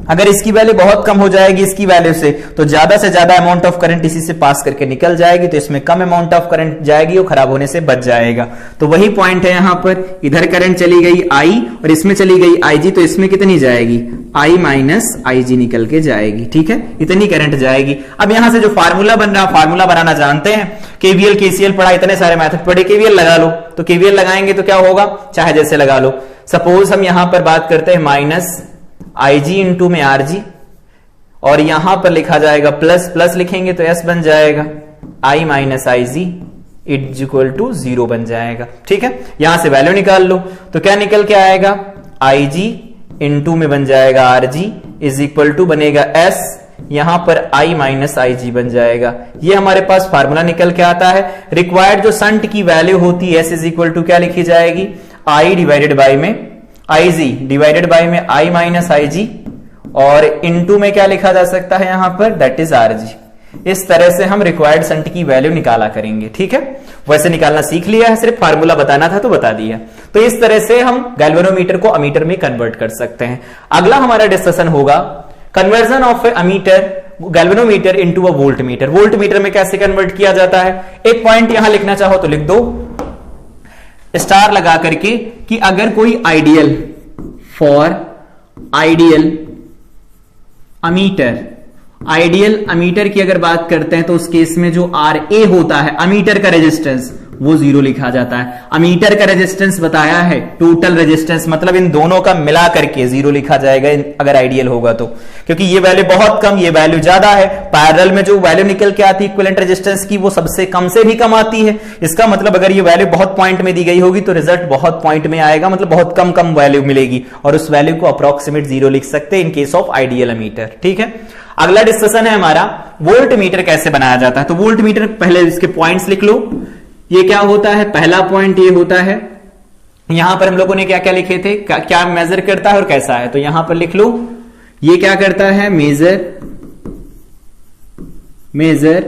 S1: अगर इसकी वैल्यू बहुत कम हो जाएगी इसकी वैल्यू से, तो ज्यादा से ज्यादा अमाउंट ऑफ करंट इसी से पास करके निकल जाएगी, तो इसमें कम अमाउंट ऑफ करंट जाएगी, वो खराब होने से बच जाएगा। तो वही पॉइंट है यहां पर, इधर करंट चली गई I और इसमें चली गई Ig, तो इसमें कितनी जाएगी, I माइनस Ig निकल के जाएगी, ठीक है, इतनी करंट जाएगी। अब यहां से जो फार्मूला बन रहा, फार्मूला बनाना जानते हैं, केवीएल केसीएल पढ़ा, इतने सारे मैथड पढ़े, केवीएल लगा लो। तो केवीएल लगाएंगे तो क्या होगा, चाहे जैसे लगा लो। सपोज हम यहां पर बात करते हैं माइनस Ig इंटू में Rg, और यहां पर लिखा जाएगा प्लस, प्लस लिखेंगे तो S बन जाएगा, I minus Ig is equal to 0 बन जाएगा, ठीक है। यहां से वैल्यू निकाल लो, तो क्या निकल के आएगा, Ig इंटू में बन जाएगा Rg इज इक्वल टू बनेगा S, यहां पर I माइनस Ig बन जाएगा। ये हमारे पास फार्मूला निकल के आता है। रिक्वायर्ड जो संट की वैल्यू होती है S इज इक्वल टू क्या लिखी जाएगी, I डिवाइडेड बाई में Ig डिवाइडेड बाई में I माइनस Ig, और इनटू में क्या लिखा जा सकता है यहां पर, दैट इज Rg। इस तरह से हम रिक्वायर्ड संट की वैल्यू निकाला करेंगे, ठीक है। वैसे निकालना सीख लिया है, सिर्फ फार्मूला बताना था तो बता दिया। तो इस तरह से हम गैल्वेनोमीटर को अमीटर में कन्वर्ट कर सकते हैं। अगला हमारा डिस्कशन होगा conversion of A ammeter galvanometer into a voltmeter. Voltmeter में कैसे कन्वर्ट किया जाता है, एक पॉइंट यहां लिखना चाहो तो लिख दो स्टार लगा करके कि अगर कोई आइडियल फॉर आइडियल अमीटर की अगर बात करते हैं, तो उस केस में जो Ra होता है अमीटर का रेजिस्टेंस, वो 0 लिखा जाता है। अमीटर का रेजिस्टेंस बताया है, टोटल रेजिस्टेंस, मतलब इन दोनों का मिला करके 0 लिखा जाएगा अगर आइडियल होगा तो, क्योंकि ये वैल्यू बहुत कम, ये वैल्यू ज्यादा है। पैरेलल में जो वैल्यू निकल के आती है इक्विवेलेंट रेजिस्टेंस की, वो सबसे कम से भी कम आती है। इसका मतलब अगर ये वैल्यू बहुत पॉइंट में दी गई होगी तो रिजल्ट बहुत पॉइंट में आएगा, मतलब बहुत कम कम वैल्यू मिलेगी, और उस वैल्यू को अप्रोक्सीमेट 0 लिख सकते हैं in case of ideal ammeter, ठीक है। अगला डिस्कशन है हमारा वोल्ट मीटर कैसे बनाया जाता है। तो वोल्ट मीटर, पहले इसके पॉइंट्स लिख लो। ये क्या होता है, पहला पॉइंट ये होता है, यहां पर हम लोगों ने क्या क्या लिखे थे, क्या मेजर करता है और कैसा है, तो यहां पर लिख लो ये क्या करता है, measure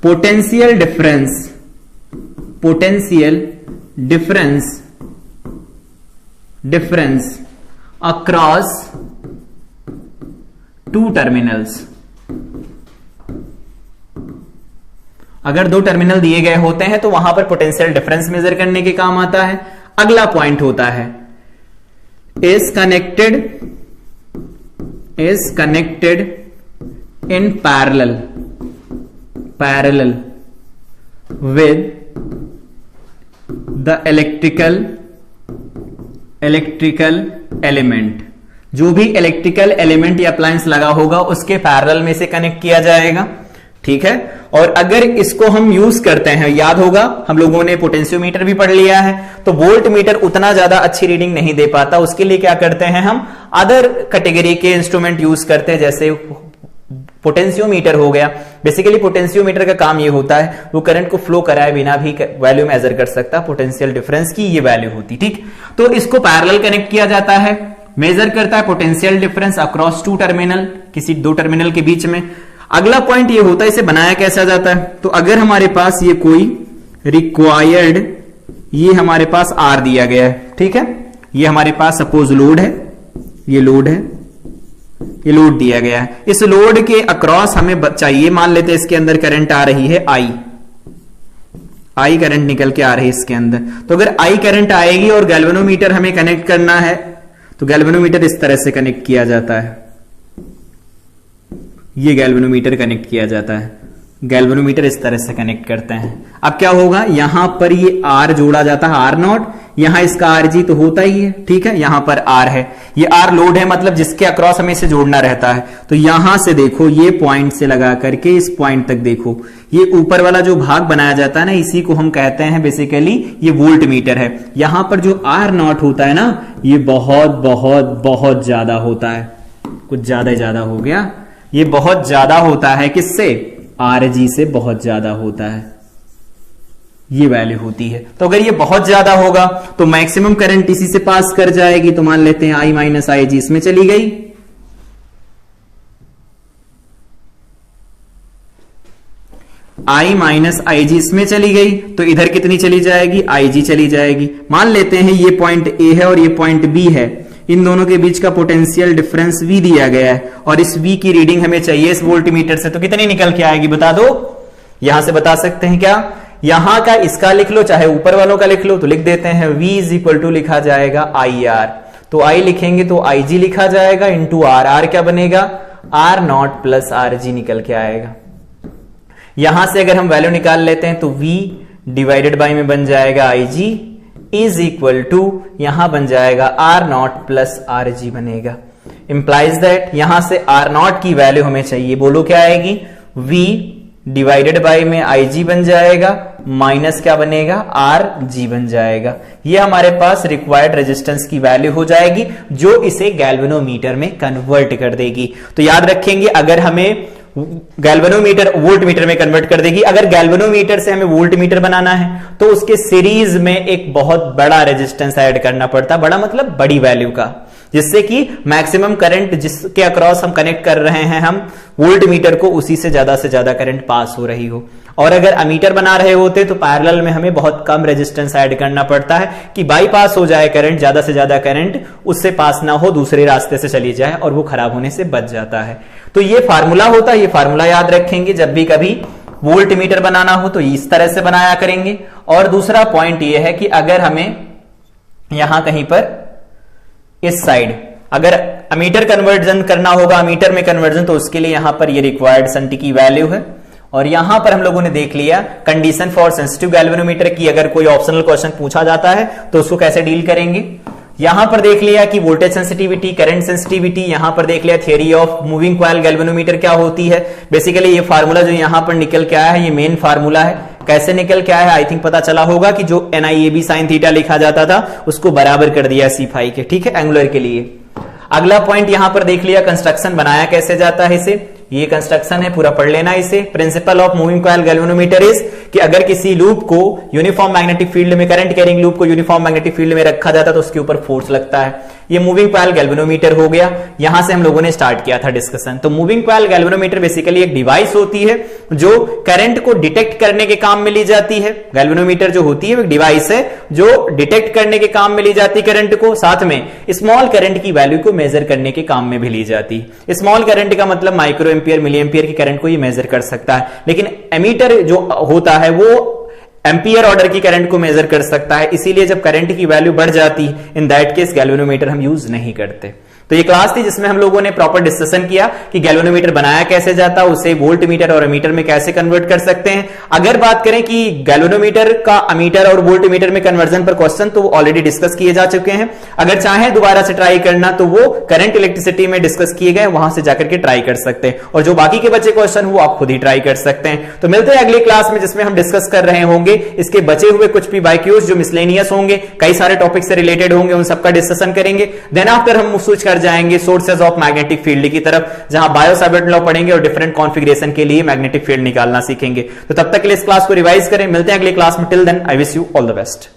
S1: potential difference across two terminals. अगर दो टर्मिनल दिए गए होते हैं तो वहां पर पोटेंशियल डिफरेंस मेजर करने के काम आता है। अगला पॉइंट होता है is connected in parallel with the electrical element. जो भी इलेक्ट्रिकल एलिमेंट या अप्लायंस लगा होगा उसके पैरेलल में से कनेक्ट किया जाएगा, ठीक है। और अगर इसको हम यूज करते हैं, याद होगा हम लोगों ने पोटेंशियोमीटर भी पढ़ लिया है, तो वोल्ट मीटर उतना ज्यादा अच्छी रीडिंग नहीं दे पाता। उसके लिए क्या करते हैं, हम अदर कैटेगरी के इंस्ट्रूमेंट यूज करते हैं, जैसे पोटेंशियोमीटर हो गया। बेसिकली पोटेंशियोमीटर का काम ये होता है, वो करंट को फ्लो कराए बिना भी वैल्यू मेजर कर सकता है, पोटेंशियल डिफरेंस की ये वैल्यू होती, ठीक। तो इसको पैरेलल कनेक्ट किया जाता है, मेजर करता है potential difference across two terminal, किसी दो टर्मिनल के बीच में। अगला पॉइंट ये होता है इसे बनाया कैसा जाता है, तो अगर हमारे पास ये कोई रिक्वायर्ड, ये हमारे पास आर दिया गया है, ठीक है, ये हमारे पास सपोज लोड है, ये लोड है, ये लोड दिया गया है। इस लोड के अक्रॉस हमें चाहिए, मान लेते हैं इसके अंदर करंट आ रही है आई करंट निकल के आ रही है इसके अंदर। तो अगर आई करंट आएगी और गैल्वेनोमीटर हमें कनेक्ट करना है, तो गैल्वेनोमीटर इस तरह से कनेक्ट किया जाता है, ये गैल्वेनोमीटर कनेक्ट किया जाता है, गैल्वेनोमीटर इस तरह से कनेक्ट करते हैं। अब क्या होगा, यहां पर ये आर जोड़ा जाता है, आर नॉट, यहां इसका आर जी तो होता ही है, ठीक है, यहां पर आर है, ये आर लोड है, मतलब जिसके अक्रॉस हमें इसे जोड़ना रहता है। तो यहां से देखो, ये पॉइंट से लगा करके इस पॉइंट तक देखो, ये ऊपर वाला जो भाग बनाया जाता है ना, इसी को हम कहते हैं बेसिकली ये वोल्ट मीटर है। यहां पर जो आर नॉट होता है ना, ये बहुत बहुत बहुत ज्यादा होता है, कुछ ज्यादा ज्यादा हो गया, ये बहुत ज्यादा होता है, किससे, आर जी से बहुत ज्यादा होता है, ये वैल्यू होती है। तो अगर ये बहुत ज्यादा होगा तो मैक्सिमम करंट इसी से पास कर जाएगी, तो मान लेते हैं आई माइनस आई जी इसमें चली गई, आई माइनस आई जी इसमें चली गई, तो इधर कितनी चली जाएगी, आई जी चली जाएगी। मान लेते हैं ये पॉइंट ए है और ये पॉइंट बी है, इन दोनों के बीच का पोटेंशियल डिफरेंस V दिया गया है, और इस V की रीडिंग हमें चाहिए इस वोल्टमीटर से, तो कितनी निकल के आएगी बता दो, यहां से बता सकते हैं क्या, यहां का इसका लिख लो, चाहे ऊपर वालों का लिख लो, तो लिख देते हैं V इज इक्वल टू लिखा जाएगा आई आर, तो I लिखेंगे तो आई जी लिखा जाएगा इंटू आर, आर क्या बनेगा, R naught plus R G निकल के आएगा। यहां से अगर हम वैल्यू निकाल लेते हैं तो V डिवाइडेड बाई में बन जाएगा I G is equal to, यहां बन जाएगा R naught plus R G बनेगा। इंप्लाइज दैट यहां से आर नॉट की वैल्यू हमें चाहिए, बोलो क्या आएगी, V डिवाइडेड बाई में आई जी बन जाएगा, माइनस क्या बनेगा, आर जी बन जाएगा। ये हमारे पास रिक्वायर्ड रेजिस्टेंस की वैल्यू हो जाएगी, जो इसे गैल्वेनोमीटर में कन्वर्ट कर देगी। तो याद रखेंगे, अगर हमें गैल्वेनोमीटर वोल्ट मीटर में कन्वर्ट कर देगी, अगर गैल्वेनोमीटर से हमें वोल्ट मीटर बनाना है तो उसके सीरीज में एक बहुत बड़ा रेजिस्टेंस ऐड करना पड़ता है, बड़ा मतलब बड़ी वैल्यू का, जिससे कि मैक्सिमम करंट जिसके अक्रॉस हम कनेक्ट कर रहे हैं हम वोल्ट मीटर को, उसी से ज्यादा करंट पास हो रही हो। और अगर अमीटर बना रहे होते तो पैरेलल में हमें बहुत कम रेजिस्टेंस ऐड करना पड़ता है कि बाईपास हो जाए करंट, ज्यादा से ज्यादा करंट उससे पास ना हो, दूसरे रास्ते से चली जाए और वो खराब होने से बच जाता है। तो ये फार्मूला होता है, ये फार्मूला याद रखेंगे, जब भी कभी वोल्ट मीटर बनाना हो तो इस तरह से बनाया करेंगे। और दूसरा पॉइंट ये है कि अगर हमें यहां कहीं पर इस साइड अगर अमीटर कन्वर्जन करना होगा, अमीटर में कन्वर्जन, तो उसके लिए यहां पर ये रिक्वायर्ड संटी की वैल्यू है। और यहां पर हम लोगों ने देख लिया कंडीशन फॉर सेंसिटिव गैल्वेनोमीटर की, अगर कोई ऑप्शनल क्वेश्चन पूछा जाता है तो उसको कैसे डील करेंगे। यहां पर देख लिया कि वोल्टेज सेंसिटिविटी, करंट सेंसिटिविटी, यहां पर देख लिया theory of moving coil galvanometer क्या होती है। बेसिकली ये फार्मूला जो यहां पर निकल के आया है, ये मेन फार्मूला है। कैसे निकल के आया है, आई थिंक पता चला होगा कि जो NIAB sin थीटा लिखा जाता था उसको बराबर कर दिया C फाई के, ठीक है, एंगुलर के लिए। अगला पॉइंट यहां पर देख लिया कंस्ट्रक्शन बनाया कैसे जाता है इसे, ये कंस्ट्रक्शन है, पूरा पढ़ लेना इसे। Principle of moving coil galvanometer is कि अगर किसी लूप को यूनिफॉर्म मैग्नेटिक फील्ड में, करंट कैरिंग लूप को यूनिफॉर्म मैग्नेटिक फील्ड में रखा जाता है तो उसके ऊपर फोर्स लगता है। ये मूविंग कॉइल गैल्वेनोमीटर हो गया, यहां से हम लोगों ने स्टार्ट किया था डिस्कशन। तो मूविंग कॉइल गैल्वेनोमीटर बेसिकली एक डिवाइस होती है जो करंट को डिटेक्ट करने के काम में ली जाती है। गैल्वेनोमीटर जो होती है वो एक डिवाइस है जो डिटेक्ट करने के काम में ली जाती है करंट को, साथ में स्मॉल करंट की वैल्यू को मेजर करने के काम में भी ली जाती है। स्मॉल करंट का मतलब माइक्रो एम्पियर, मिली एम्पियर की करंट को ये मेजर कर सकता है, लेकिन एमीटर जो होता है वो एम्पियर ऑर्डर की करंट को मेजर कर सकता है। इसीलिए जब करंट की वैल्यू बढ़ जाती है, इन दैट केस गैल्वेनोमीटर हम यूज नहीं करते। तो ये क्लास थी जिसमें हम लोगों ने प्रॉपर डिस्कशन किया कि गैल्वेनोमीटर बनाया कैसे जाता है, उसे वोल्ट मीटर और अमीटर में कैसे कन्वर्ट कर सकते हैं। अगर बात करें कि गैल्वेनोमीटर का अमीटर और वोल्ट मीटर में कन्वर्जन पर क्वेश्चन, तो वो ऑलरेडी डिस्कस किए जा चुके हैं। अगर चाहे दोबारा से ट्राई करना तो वो करंट इलेक्ट्रिसिटी में डिस्कस किए गए, वहां से जाकर के ट्राई कर सकते हैं। और जो बाकी के बचे क्वेश्चन वो आप खुद ही ट्राई कर सकते हैं। तो मिलते हैं अगली क्लास में जिसमें हम डिस्कस कर रहे होंगे इसके बचे हुए कुछ भी बाइक्यूज जो मिसलेनियस होंगे, कई सारे टॉपिक से रिलेटेड होंगे, उन सबका डिस्कशन करेंगे। देन आफ्टर हम स्विच कर जाएंगे सोर्सेज ऑफ मैग्नेटिक फील्ड की तरफ, जहां बायो सावर्ट लॉ पढ़ेंगे और डिफरेंट कॉन्फ़िगरेशन के लिए मैग्नेटिक फील्ड निकालना सीखेंगे। तो तब तक के लिए इस क्लास को रिवाइज करें, मिलते हैं अगली क्लास में। Till then I wish you all the best.